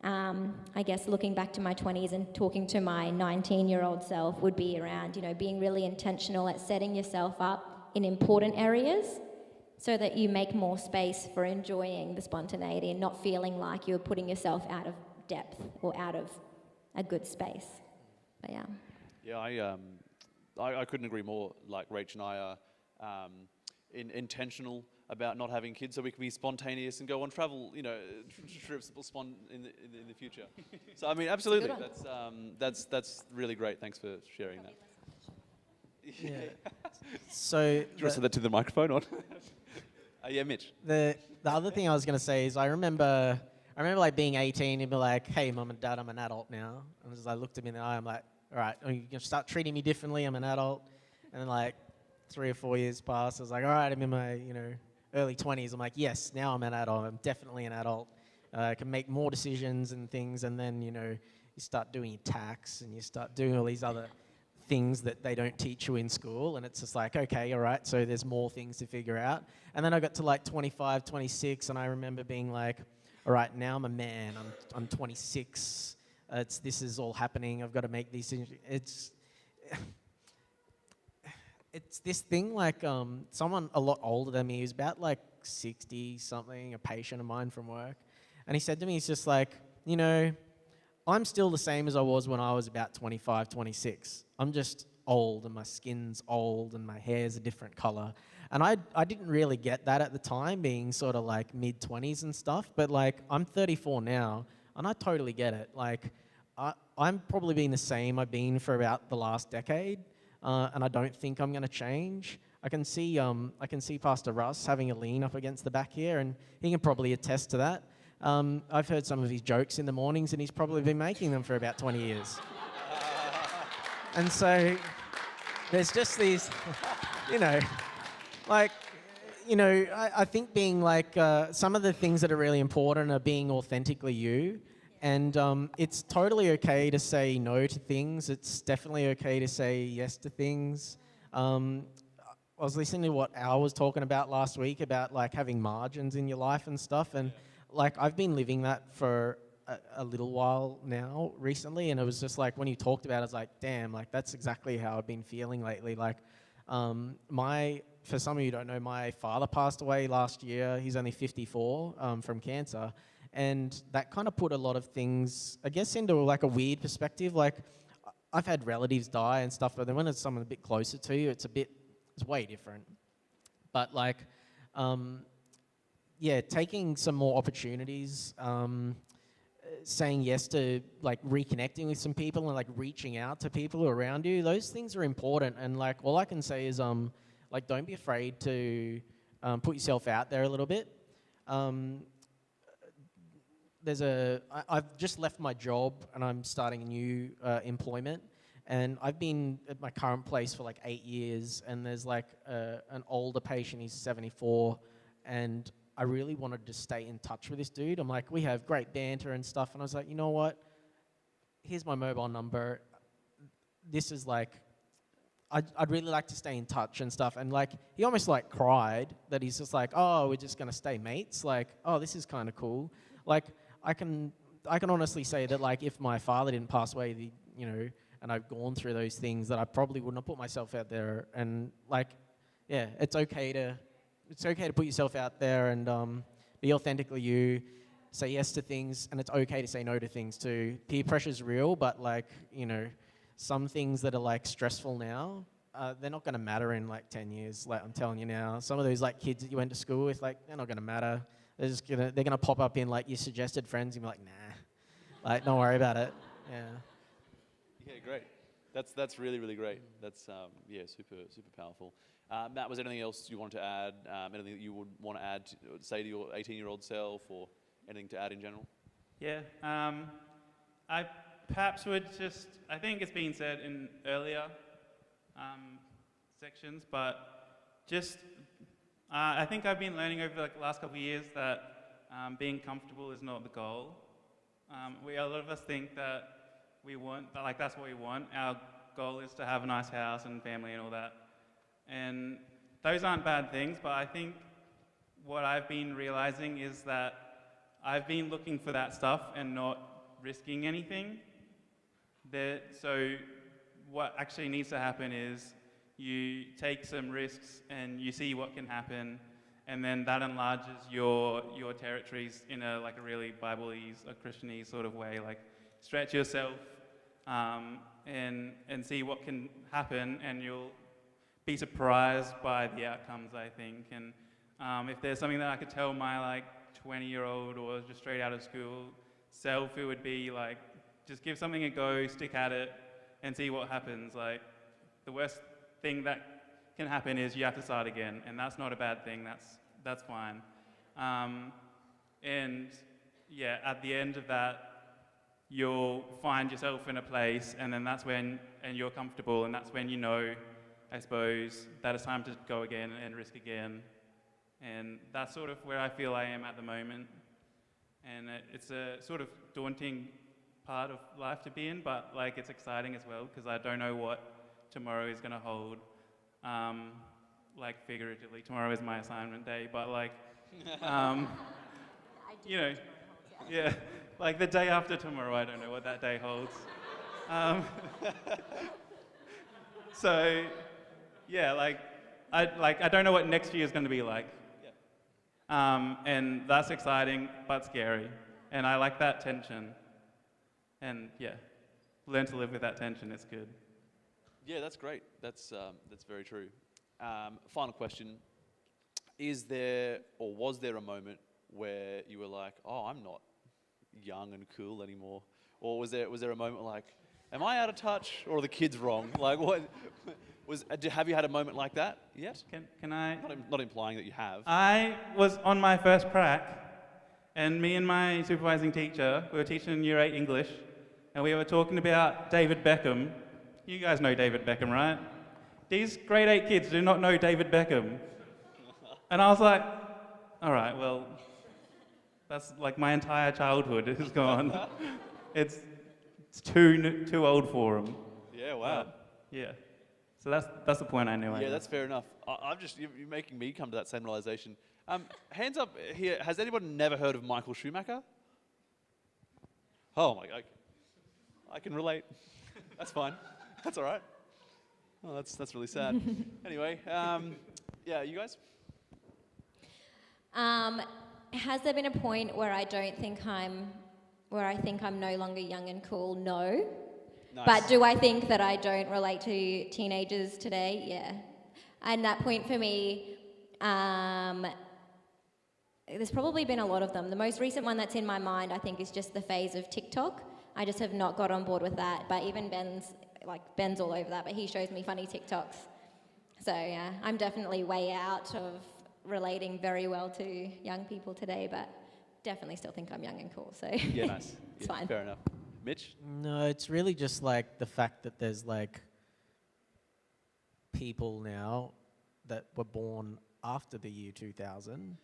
I guess looking back to my 20s and talking to my 19-year-old self would be around, being really intentional at setting yourself up in important areas so that you make more space for enjoying the spontaneity and not feeling like you're putting yourself out of depth or out of a good space. But yeah. Yeah, I couldn't agree more. Like Rach and I are intentional about not having kids, so we can be spontaneous and go on travel, trips in the future. So I mean, absolutely, that's really great. Thanks for sharing that. Yeah. So do you say that to the microphone on? Yeah, Mitch. The other thing I was going to say is I remember like being 18 and be like, hey, mum and dad, I'm an adult now. And as I looked at me in the eye, I'm like, all right, are you going to start treating me differently? I'm an adult. And then like 3 or 4 years passed. I was like, all right, I'm in my, early 20s. I'm like, yes, now I'm an adult. I'm definitely an adult. I can make more decisions and things. And then, you start doing your tax and you start doing all these other things that they don't teach you in school. And it's just like, okay, all right, so there's more things to figure out. And then I got to like 25, 26, and I remember being like, all right, now I'm a man. I'm 26. This is all happening. I've got to make these things. It's this thing like someone a lot older than me, who's about like 60 something, a patient of mine from work, and he said to me, he's just like, I'm still the same as I was when I was about 25, 26. I'm just old and my skin's old and my hair's a different color. And I didn't really get that at the time, being sort of like mid-20s and stuff, but like I'm 34 now and I totally get it. Like I'm probably being the same I've been for about the last decade. And I don't think I'm going to change. I can see Pastor Russ having a lean up against the back here, and he can probably attest to that. I've heard some of his jokes in the mornings, and he's probably been making them for about 20 years. And so there's just these, I think being like some of the things that are really important are being authentically you. And it's totally okay to say no to things. It's definitely okay to say yes to things. I was listening to what Al was talking about last week about like having margins in your life and stuff. And like I've been living that for a little while now recently. And it was just like when you talked about it, I was like, damn, like that's exactly how I've been feeling lately. Like for some of you who don't know, my father passed away last year. He's only 54 from cancer. And that kind of put a lot of things, I guess, into like a weird perspective. Like I've had relatives die and stuff, but then when it's someone a bit closer to you, it's way different. But like, taking some more opportunities, saying yes to like reconnecting with some people and like reaching out to people around you, those things are important. And like, all I can say is like, don't be afraid to put yourself out there a little bit. I've just left my job and I'm starting a new employment, and I've been at my current place for like 8 years, and there's like an older patient, he's 74, and I really wanted to stay in touch with this dude. I'm like, we have great banter and stuff, and I was like, you know what, here's my mobile number. This is like, I'd really like to stay in touch and stuff. And like, he almost like cried that he's just like, oh, we're just gonna stay mates. Like, oh, this is kind of cool. Like, I can honestly say that like if my father didn't pass away, and I've gone through those things, that I probably wouldn't have put myself out there. And like, yeah, it's okay to put yourself out there and be authentically you, say yes to things, and it's okay to say no to things too. Peer pressure's real, but like, some things that are like stressful now, they're not going to matter in like 10 years. Like I'm telling you now, some of those like kids that you went to school with, like they're not going to matter. They're gonna pop up in like your suggested friends and be like, nah, like don't worry about it. Yeah. Yeah, great. That's really, really great. That's super powerful. Matt, was there anything else you wanted to add? Anything that you would want to add, say to your 18-year-old self, or anything to add in general? Yeah. I perhaps would just, I think it's been said in earlier sections, but just I think I've been learning over like the last couple of years that being comfortable is not the goal. A lot of us think that that's what we want. Our goal is to have a nice house and family and all that. And those aren't bad things, but I think what I've been realizing is that I've been looking for that stuff and not risking anything. So what actually needs to happen is you take some risks and you see what can happen, and then that enlarges your territories in a really Bible-y, a Christian-y sort of way. Like, stretch yourself and see what can happen, and you'll be surprised by the outcomes, I think. And if there's something that I could tell my 20-year-old or just straight out of school self, it would be just give something a go, stick at it, and see what happens. The worst thing that can happen is you have to start again, and that's not a bad thing. That's fine. And yeah, at the end of that, you'll find yourself in a place, and then and you're comfortable, and that's when you know, I suppose, that it's time to go again and risk again. And that's sort of where I feel I am at the moment. And it's a sort of daunting part of life to be in, but it's exciting as well, because I don't know what tomorrow is going to hold. Figuratively, tomorrow is my assignment day, but yeah, the day after tomorrow, I don't know what that day holds. So, yeah, I don't know what next year is going to be like. And that's exciting, but scary. And I like that tension. And yeah, learn to live with that tension, it's good. Yeah, that's great. That's very true. Final question. Is there, or was there a moment where you were like, oh, I'm not young and cool anymore? Or was there a moment am I out of touch, or are the kids wrong? Have you had a moment like that yet? Can I? Not implying that you have. I was on my first prac, and me and my supervising teacher, we were teaching Year 8 English, and we were talking about David Beckham. You guys know David Beckham, right? These grade 8 kids do not know David Beckham. And I was like, all right, well, that's my entire childhood is gone. It's too old for them. Yeah, wow. Yeah. So that's the point I knew. Yeah, that's fair enough. You're making me come to that same realization. Hands up here. Has anyone never heard of Michael Schumacher? Oh my God. I can relate. That's fine. That's all right. Oh, that's really sad. Anyway, yeah, you guys? Has there been a point where I think I'm no longer young and cool? No. Nice. But do I think that I don't relate to teenagers today? Yeah. And that point for me, there's probably been a lot of them. The most recent one that's in my mind, I think, is just the phase of TikTok. I just have not got on board with that. But even Ben's all over that, but he shows me funny TikToks. So yeah, I'm definitely way out of relating very well to young people today, but definitely still think I'm young and cool. So yeah, nice. It's yeah, fine. Fair enough. Mitch? No, it's really just the fact that there's people now that were born after the year 2000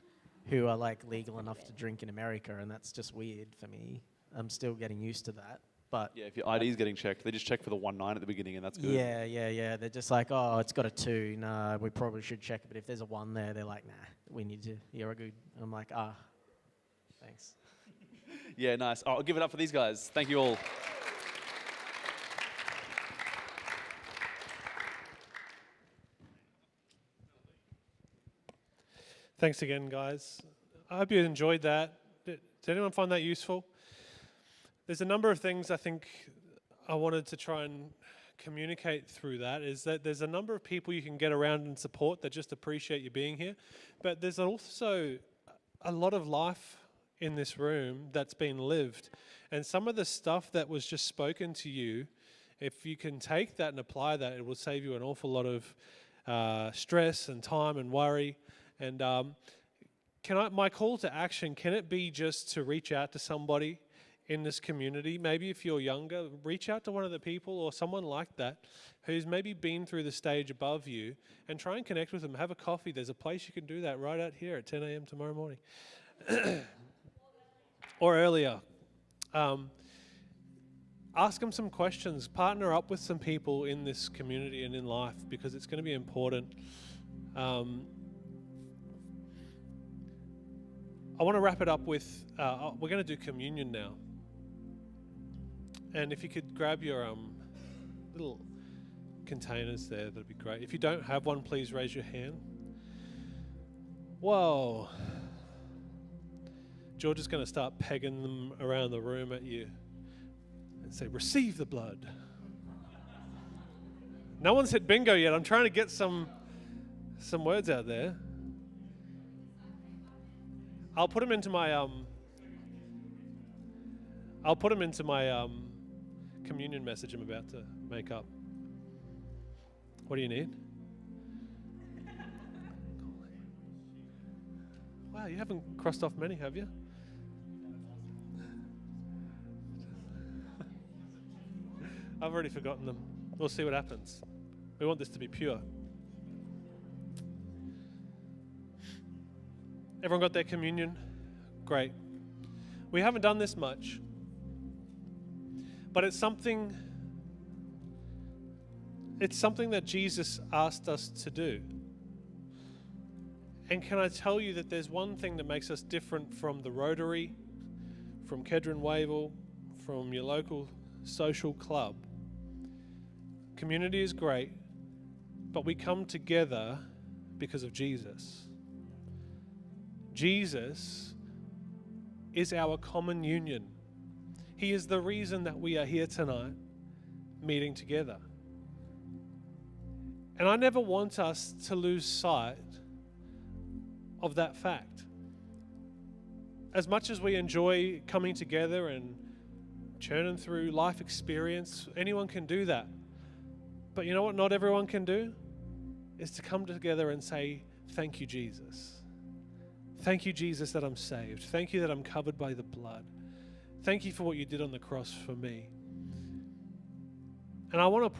who are legal enough to drink in America, and that's just weird for me. I'm still getting used to that. But yeah, if your ID's getting checked, they just check for the 19 at the beginning, and that's good. Yeah. They're just oh, it's got a 2. Nah, we probably should check it. But if there's a 1 there, they're like, nah, we need to. You're good. I'm like, thanks. Yeah, nice. I'll give it up for these guys. Thank you all. Thanks again, guys. I hope you enjoyed that. Did anyone find that useful? There's a number of things I think I wanted to try and communicate through that, is that there's a number of people you can get around and support that just appreciate you being here, but there's also a lot of life in this room that's been lived. And some of the stuff that was just spoken to you, if you can take that and apply that, it will save you an awful lot of stress and time and worry. And my call to action, can it be just to reach out to somebody in this community? Maybe if you're younger, reach out to one of the people or someone like that who's maybe been through the stage above you, and try and connect with them. Have a coffee. There's a place you can do that right out here at 10 a.m. tomorrow morning. Or earlier. Ask them some questions. Partner up with some people in this community and in life, because it's going to be important. I want to wrap it up with, we're going to do communion now. And if you could grab your little containers there, that'd be great. If you don't have one, please raise your hand. Whoa. George is going to start pegging them around the room at you and say, receive the blood. No one's hit bingo yet. I'm trying to get some words out there. I'll put them into my communion message I'm about to make up. What do you need? Wow, you haven't crossed off many, have you? I've already forgotten them. We'll see what happens. We want this to be pure. Everyone got their communion? Great. We haven't done this much, but it's something that Jesus asked us to do. And can I tell you that there's one thing that makes us different from the Rotary, from Kedron Wavell, from your local social club. Community is great, but we come together because of Jesus. Jesus is our common union. He is the reason that we are here tonight meeting together. And I never want us to lose sight of that fact. As much as we enjoy coming together and churning through life experience, anyone can do that. But you know what not everyone can do? Is to come together and say, thank you, Jesus. Thank you, Jesus, that I'm saved. Thank you that I'm covered by the blood. Thank you for what you did on the cross for me. And I want to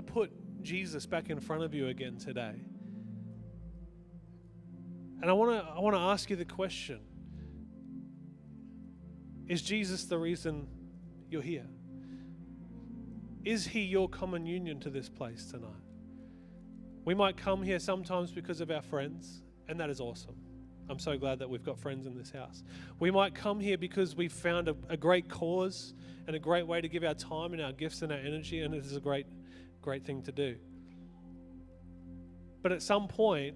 put Jesus back in front of you again today. And I want to ask you the question. Is Jesus the reason you're here? Is he your common union to this place tonight? We might come here sometimes because of our friends, and that is awesome. I'm so glad that we've got friends in this house. We might come here because we've found a great cause and a great way to give our time and our gifts and our energy, and it is a great thing to do. But at some point,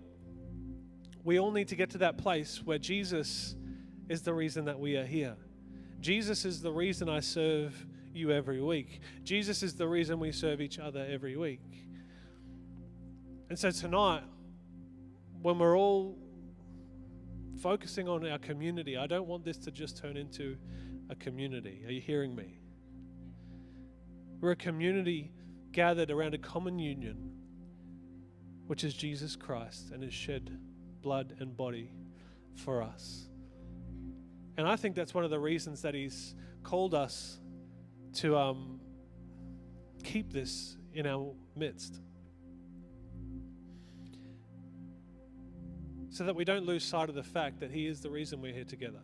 we all need to get to that place where Jesus is the reason that we are here. Jesus is the reason I serve you every week. Jesus is the reason we serve each other every week. And so tonight, when we're all focusing on our community, I don't want this to just turn into a community. Are you hearing me? We're a community gathered around a common union, which is Jesus Christ and his shed blood and body for us. And I think that's one of the reasons that he's called us to keep this in our midst, so that we don't lose sight of the fact that he is the reason we're here together.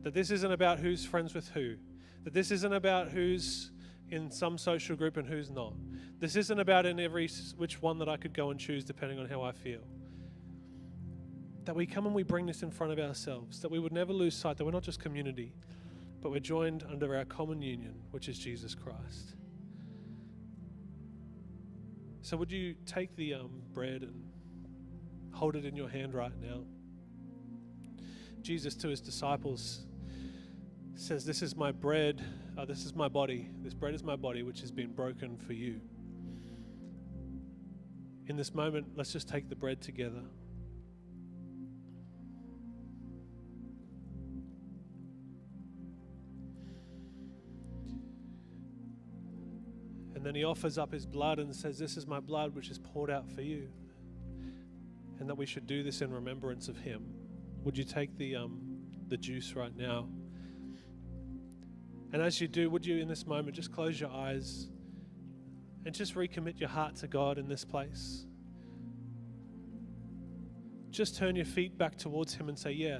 That this isn't about who's friends with who. That this isn't about who's in some social group and who's not. This isn't about in every which one that I could go and choose depending on how I feel. That we come and we bring this in front of ourselves. That we would never lose sight that we're not just community, but we're joined under our common union, which is Jesus Christ. So would you take the bread and hold it in your hand right now? Jesus to his disciples says, this is my bread, this is my body. This bread is my body, which has been broken for you. In this moment, let's just take the bread together. And then he offers up his blood and says, this is my blood which is poured out for you. And that we should do this in remembrance of him. Would you take the juice right now? And as you do, would you in this moment just close your eyes and just recommit your heart to God in this place? Just turn your feet back towards him and say, yeah,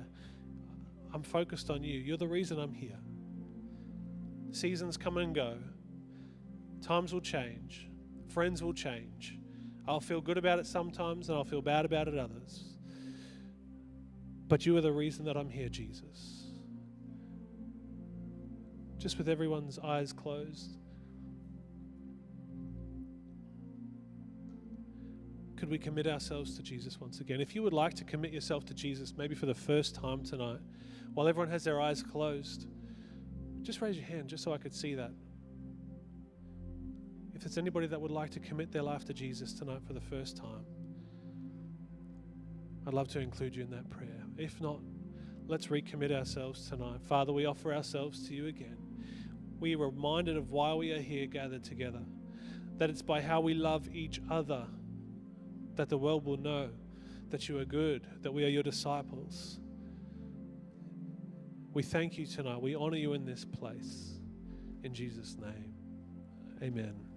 I'm focused on you. You're the reason I'm here. Seasons come and go. Times will change. Friends will change. I'll feel good about it sometimes and I'll feel bad about it others. But you are the reason that I'm here, Jesus. Just with everyone's eyes closed. Could we commit ourselves to Jesus once again? If you would like to commit yourself to Jesus, maybe for the first time tonight, while everyone has their eyes closed, just raise your hand just so I could see that. If there's anybody that would like to commit their life to Jesus tonight for the first time, I'd love to include you in that prayer. If not, let's recommit ourselves tonight. Father, we offer ourselves to you again. We are reminded of why we are here gathered together, that it's by how we love each other that the world will know that you are good, that we are your disciples. We thank you tonight. We honor you in this place. In Jesus' name, amen.